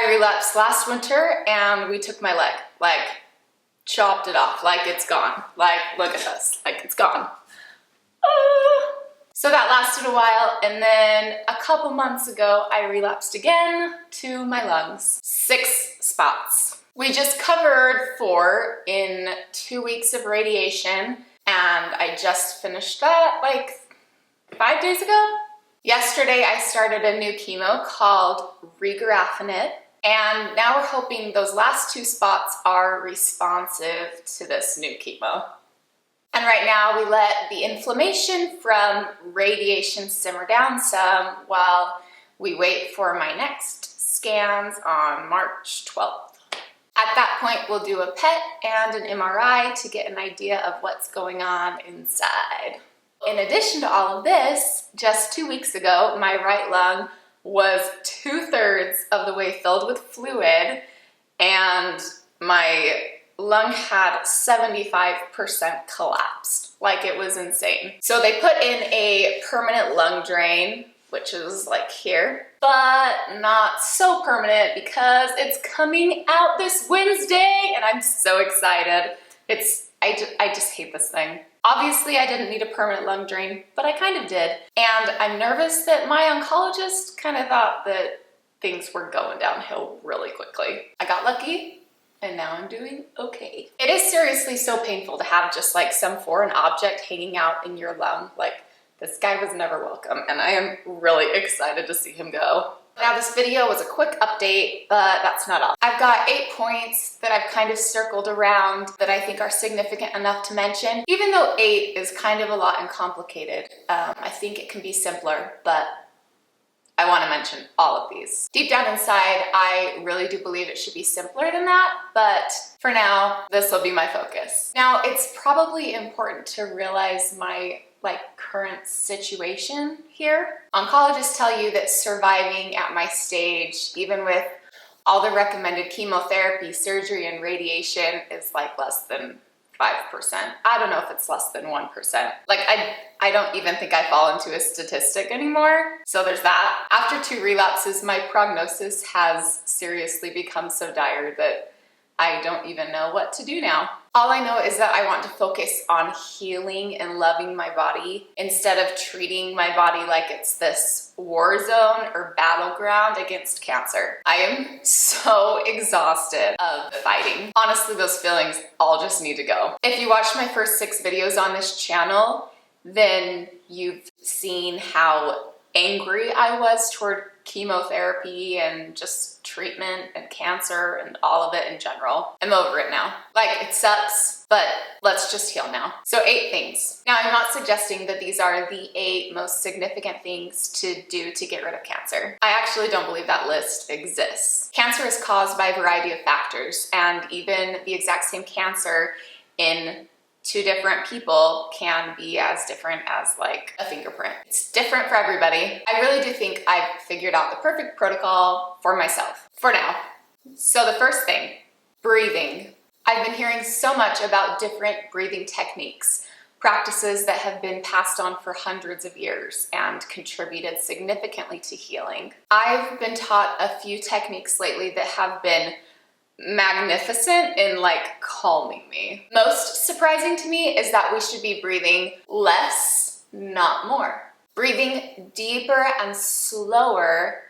I relapsed last winter and we took my leg, like chopped it off, like it's gone. Like, look at this, like it's gone. So that lasted a while, and then a couple months ago, I relapsed again to my lungs. 6 spots. We just covered 4 in 2 weeks of radiation, and I just finished that like 5 days ago. Yesterday, I started a new chemo called regorafenib, and now we're hoping those last 2 spots are responsive to this new chemo. And right now we let the inflammation from radiation simmer down some while we wait for my next scans on March 12th. At that point, we'll do a PET and an MRI to get an idea of what's going on inside. In addition to all of this, just 2 weeks ago, my right lung was 2/3 of the way filled with fluid, and my lung had 75% collapsed. Like, it was insane. So they put in a permanent lung drain, which is like here, but not so permanent because it's coming out this Wednesday and I'm so excited. I just hate this thing. Obviously, I didn't need a permanent lung drain, but I kind of did. And I'm nervous that my oncologist kind of thought that things were going downhill really quickly. I got lucky, and now I'm doing okay. It is seriously so painful to have just like some foreign object hanging out in your lung. Like, this guy was never welcome, and I am really excited to see him go. Now, this video was a quick update, but that's not all. I've got 8 points that I've kind of circled around that I think are significant enough to mention. Even though 8 is kind of a lot and complicated, I think it can be simpler, but I want to mention all of these. Deep down inside, I really do believe it should be simpler than that, but for now, this will be my focus. Now, it's probably important to realize my current situation here. Oncologists tell you that surviving at my stage, even with all the recommended chemotherapy, surgery, and radiation, is like less than 5%. I don't know if it's less than 1%. Like, I don't even think I fall into a statistic anymore. So there's that. After 2 relapses, my prognosis has seriously become so dire that I don't even know what to do now. All I know is that I want to focus on healing and loving my body instead of treating my body like it's this war zone or battleground against cancer. I am so exhausted of fighting. Honestly, those feelings all just need to go. If you watched my first 6 videos on this channel, then you've seen how angry I was toward chemotherapy and just treatment and cancer and all of it in general. I'm over it now. Like, it sucks, but let's just heal now. So 8 things. Now, I'm not suggesting that these are the 8 most significant things to do to get rid of cancer. I actually don't believe that list exists. Cancer is caused by a variety of factors, and even the exact same cancer in 2 different people can be as different as like a fingerprint. It's different for everybody. I really do think I've figured out the perfect protocol for myself, for now. So the first thing, breathing. I've been hearing so much about different breathing techniques, practices that have been passed on for hundreds of years and contributed significantly to healing. I've been taught a few techniques lately that have been magnificent in like calming me. Most surprising to me is that we should be breathing less, not more. Breathing deeper and slower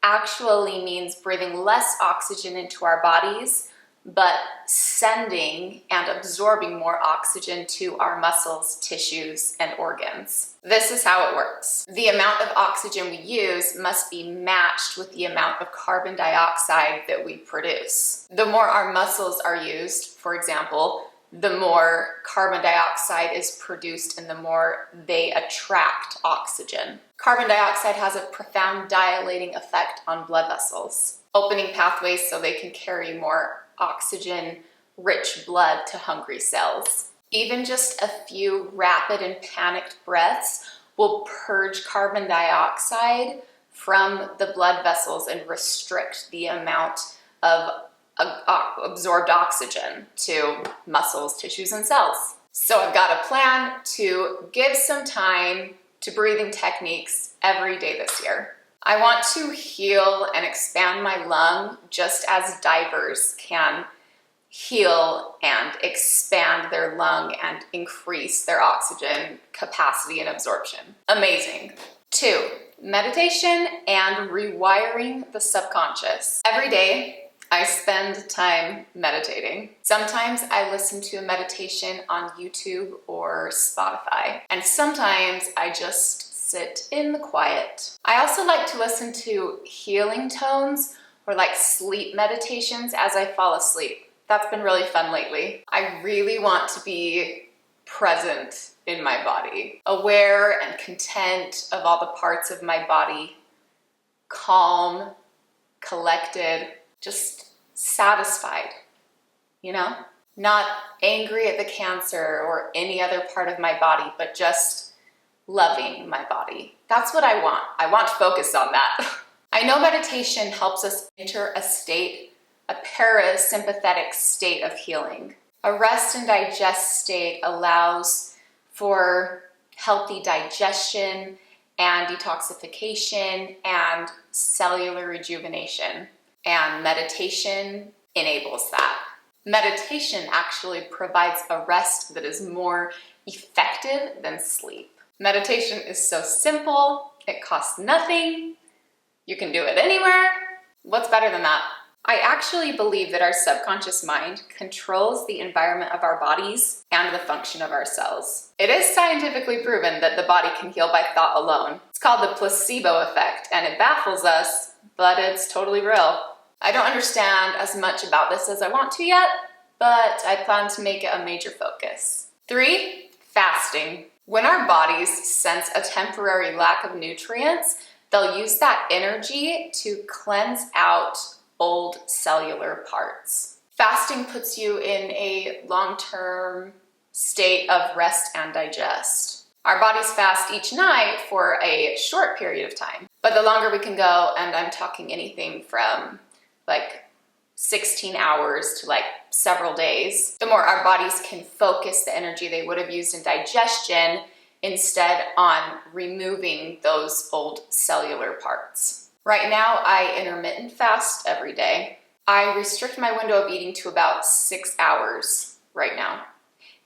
actually means breathing less oxygen into our bodies, but sending and absorbing more oxygen to our muscles, tissues, and organs. This is how it works. The amount of oxygen we use must be matched with the amount of carbon dioxide that we produce. The more our muscles are used, for example, the more carbon dioxide is produced and the more they attract oxygen. Carbon dioxide has a profound dilating effect on blood vessels, opening pathways so they can carry more oxygen-rich blood to hungry cells. Even just a few rapid and panicked breaths will purge carbon dioxide from the blood vessels and restrict the amount of absorbed oxygen to muscles, tissues, and cells. So I've got a plan to give some time to breathing techniques every day this year. I want to heal and expand my lung just as divers can heal and expand their lung and increase their oxygen capacity and absorption. Amazing. 2, meditation and rewiring the subconscious. Every day, I spend time meditating. Sometimes I listen to a meditation on YouTube or Spotify, and sometimes I just sit in the quiet. I also like to listen to healing tones or like sleep meditations as I fall asleep. That's been really fun lately. I really want to be present in my body, aware and content of all the parts of my body, calm, collected, just satisfied, you know? Not angry at the cancer or any other part of my body, but just loving my body. That's what I want. I want focus on that. I know meditation helps us enter a parasympathetic state of healing. A rest and digest state allows for healthy digestion and detoxification and cellular rejuvenation. And meditation enables that. Meditation actually provides a rest that is more effective than sleep. Meditation is so simple, it costs nothing, you can do it anywhere. What's better than that? I actually believe that our subconscious mind controls the environment of our bodies and the function of our cells. It is scientifically proven that the body can heal by thought alone. It's called the placebo effect, and it baffles us, but it's totally real. I don't understand as much about this as I want to yet, but I plan to make it a major focus. 3, fasting. When our bodies sense a temporary lack of nutrients, they'll use that energy to cleanse out old cellular parts. Fasting puts you in a long-term state of rest and digest. Our bodies fast each night for a short period of time, but the longer we can go, and I'm talking anything from like 16 hours to like several days, the more our bodies can focus the energy they would have used in digestion instead on removing those old cellular parts. Right now, I intermittent fast every day. I restrict my window of eating to about 6 hours right now,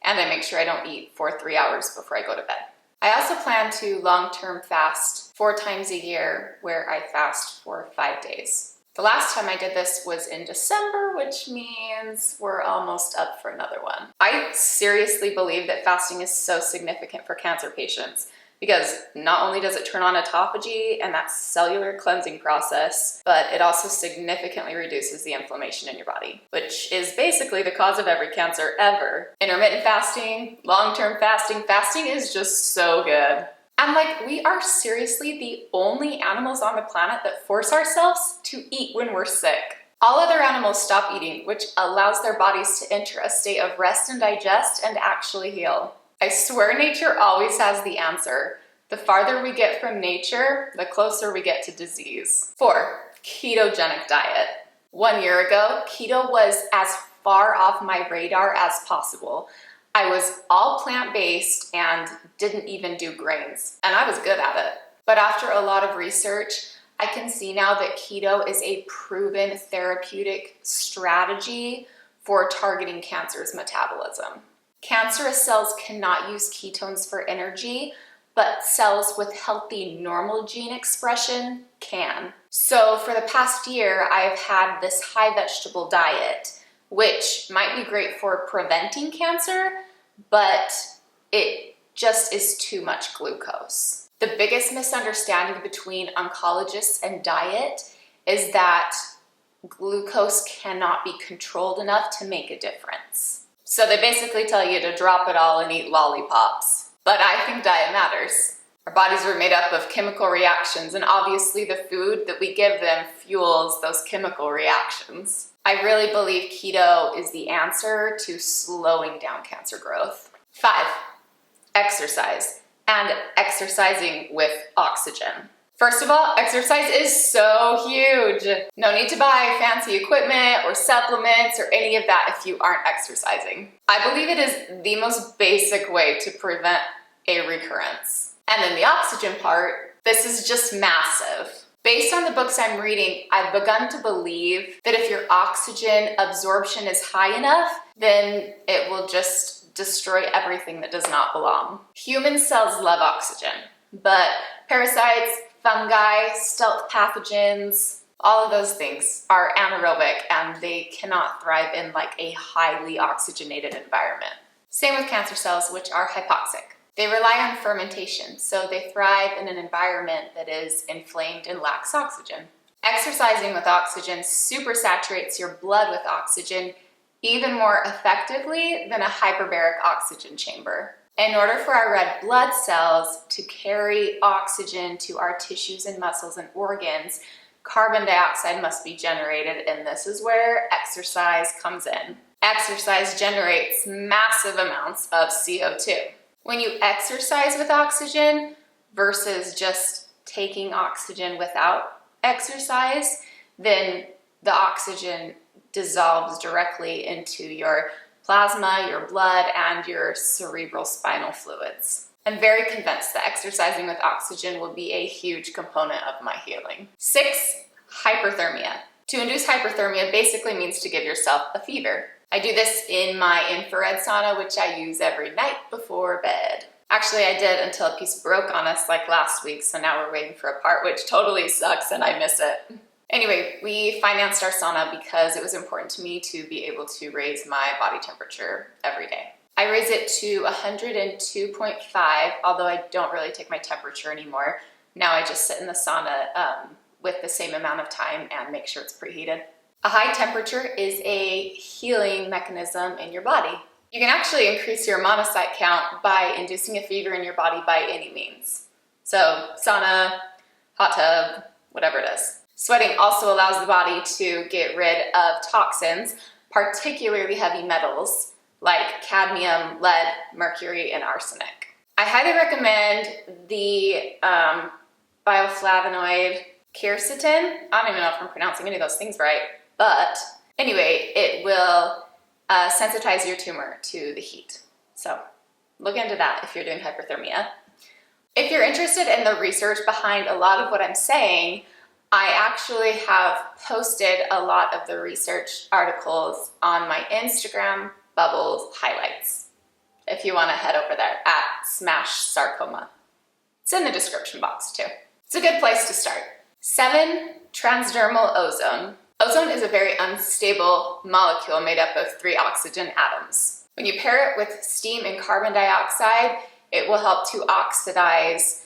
and I make sure I don't eat for 3 hours before I go to bed. I also plan to long-term fast 4 times a year, where I fast for 5 days. The last time I did this was in December, which means we're almost up for another one. I seriously believe that fasting is so significant for cancer patients because not only does it turn on autophagy and that cellular cleansing process, but it also significantly reduces the inflammation in your body, which is basically the cause of every cancer ever. Intermittent fasting, long-term fasting, fasting is just so good. And like, we are seriously the only animals on the planet that force ourselves to eat when we're sick. All other animals stop eating, which allows their bodies to enter a state of rest and digest and actually heal. I swear nature always has the answer. The farther we get from nature, the closer we get to disease. 4, ketogenic diet. 1 year ago, keto was as far off my radar as possible. I was all plant-based and didn't even do grains, and I was good at it. But after a lot of research, I can see now that keto is a proven therapeutic strategy for targeting cancer's metabolism. Cancerous cells cannot use ketones for energy, but cells with healthy normal gene expression can. So for the past year, I've had this high vegetable diet, which might be great for preventing cancer, but it just is too much glucose. The biggest misunderstanding between oncologists and diet is that glucose cannot be controlled enough to make a difference. So they basically tell you to drop it all and eat lollipops. But I think diet matters. Our bodies are made up of chemical reactions, and obviously the food that we give them fuels those chemical reactions. I really believe keto is the answer to slowing down cancer growth. 5, exercise, and exercising with oxygen. First of all, exercise is so huge. No need to buy fancy equipment or supplements or any of that if you aren't exercising. I believe it is the most basic way to prevent a recurrence. And then the oxygen part, this is just massive. Based on the books I'm reading, I've begun to believe that if your oxygen absorption is high enough, then it will just destroy everything that does not belong. Human cells love oxygen, but parasites, fungi, stealth pathogens, all of those things are anaerobic and they cannot thrive in like a highly oxygenated environment. Same with cancer cells, which are hypoxic. They rely on fermentation, so they thrive in an environment that is inflamed and lacks oxygen. Exercising with oxygen supersaturates your blood with oxygen even more effectively than a hyperbaric oxygen chamber. In order for our red blood cells to carry oxygen to our tissues and muscles and organs, carbon dioxide must be generated, and this is where exercise comes in. Exercise generates massive amounts of CO2. When you exercise with oxygen versus just taking oxygen without exercise, then the oxygen dissolves directly into your plasma, your blood, and your cerebral spinal fluids. I'm very convinced that exercising with oxygen will be a huge component of my healing. 6, hyperthermia. To induce hyperthermia basically means to give yourself a fever. I do this in my infrared sauna, which I use every night before bed. Actually, I did until a piece broke on us like last week, so now we're waiting for a part, which totally sucks and I miss it. Anyway, we financed our sauna because it was important to me to be able to raise my body temperature every day. I raise it to 102.5, although I don't really take my temperature anymore. Now I just sit in the sauna with the same amount of time and make sure it's preheated. A high temperature is a healing mechanism in your body. You can actually increase your monocyte count by inducing a fever in your body by any means. So sauna, hot tub, whatever it is. Sweating also allows the body to get rid of toxins, particularly heavy metals like cadmium, lead, mercury, and arsenic. I highly recommend the bioflavonoid quercetin. I don't even know if I'm pronouncing any of those things right. But anyway, it will sensitize your tumor to the heat. So look into that if you're doing hyperthermia. If you're interested in the research behind a lot of what I'm saying, I actually have posted a lot of the research articles on my Instagram Bubbles highlights. If you want to head over there at @Sarcoma. It's in the description box too. It's a good place to start. 7, transdermal ozone. Ozone is a very unstable molecule made up of 3 oxygen atoms. When you pair it with steam and carbon dioxide, it will help to oxidize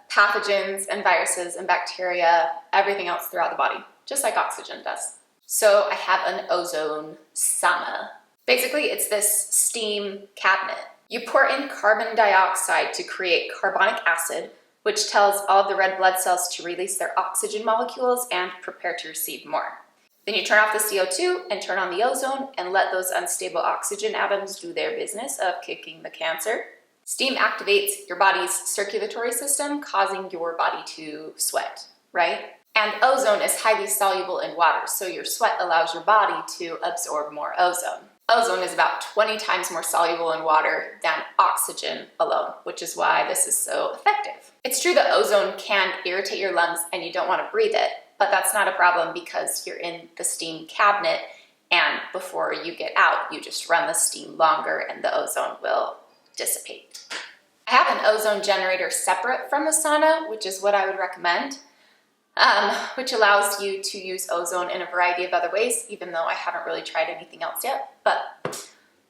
pathogens and viruses and bacteria, everything else throughout the body, just like oxygen does. So I have an ozone sauna. Basically, it's this steam cabinet. You pour in carbon dioxide to create carbonic acid, which tells all of the red blood cells to release their oxygen molecules and prepare to receive more. Then you turn off the CO2 and turn on the ozone and let those unstable oxygen atoms do their business of kicking the cancer. Steam activates your body's circulatory system, causing your body to sweat, right? And ozone is highly soluble in water, so your sweat allows your body to absorb more ozone. Ozone is about 20 times more soluble in water than oxygen alone, which is why this is so effective. It's true that ozone can irritate your lungs and you don't want to breathe it, but that's not a problem because you're in the steam cabinet and before you get out, you just run the steam longer and the ozone will dissipate. I have an ozone generator separate from the sauna, which is what I would recommend, which allows you to use ozone in a variety of other ways, even though I haven't really tried anything else yet, but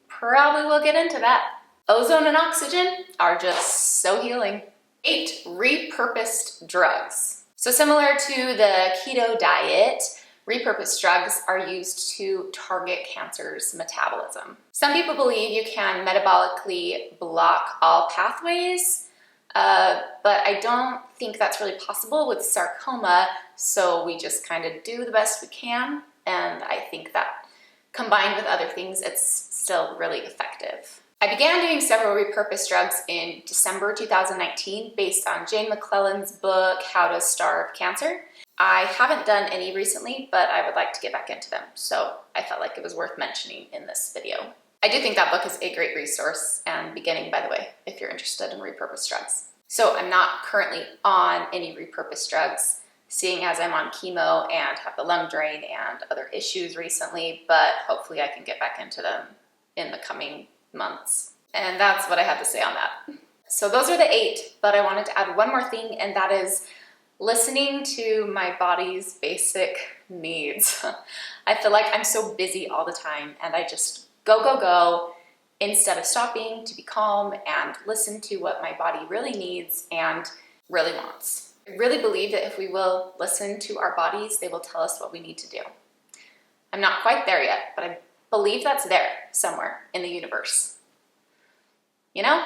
probably we'll get into that. Ozone and oxygen are just so healing. 8, repurposed drugs. So similar to the keto diet, repurposed drugs are used to target cancer's metabolism. Some people believe you can metabolically block all pathways, but I don't think that's really possible with sarcoma, so we just kind of do the best we can, and I think that combined with other things, it's still really effective. I began doing several repurposed drugs in December 2019 based on Jane McClellan's book, How to Starve Cancer. I haven't done any recently, but I would like to get back into them, so I felt like it was worth mentioning in this video. I do think that book is a great resource and beginning, by the way, if you're interested in repurposed drugs. So I'm not currently on any repurposed drugs seeing as I'm on chemo and have the lung drain and other issues recently, but hopefully I can get back into them in the coming months. And that's what I have to say on that. So those are the 8, but I wanted to add one more thing, and that is listening to my body's basic needs. I feel like I'm so busy all the time and I just go, instead of stopping to be calm and listen to what my body really needs and really wants. I really believe that if we will listen to our bodies, they will tell us what we need to do. I'm not quite there yet, but I believe that's there somewhere in the universe. You know?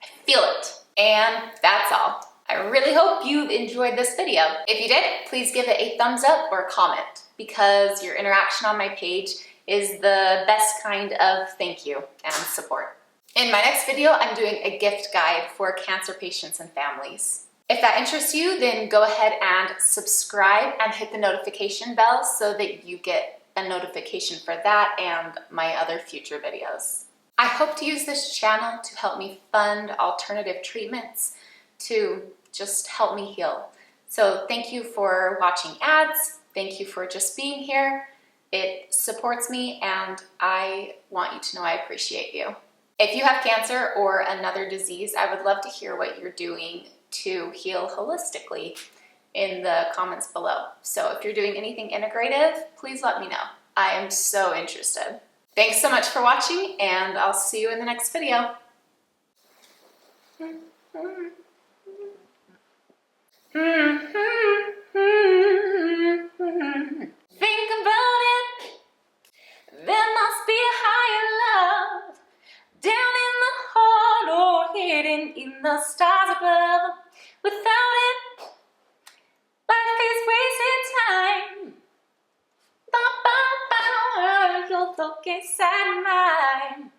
I feel it. And that's all. I really hope you've enjoyed this video. If you did, please give it a thumbs up or a comment, because your interaction on my page is the best kind of thank you and support. In my next video, I'm doing a gift guide for cancer patients and families. If that interests you, then go ahead and subscribe and hit the notification bell so that you get a notification for that and my other future videos. I hope to use this channel to help me fund alternative treatments to just help me heal. So thank you for watching ads. Thank you for just being here. It supports me and I want you to know I appreciate you. If you have cancer or another disease, I would love to hear what you're doing to heal holistically in the comments below. So if you're doing anything integrative, please let me know. I am so interested. Thanks so much for watching, and I'll see you in the next video. Think about it. There must be a higher love down in the heart or hidden in the stars above. Without it, life is wasted time. Ba, ba, ba, your focus and mine.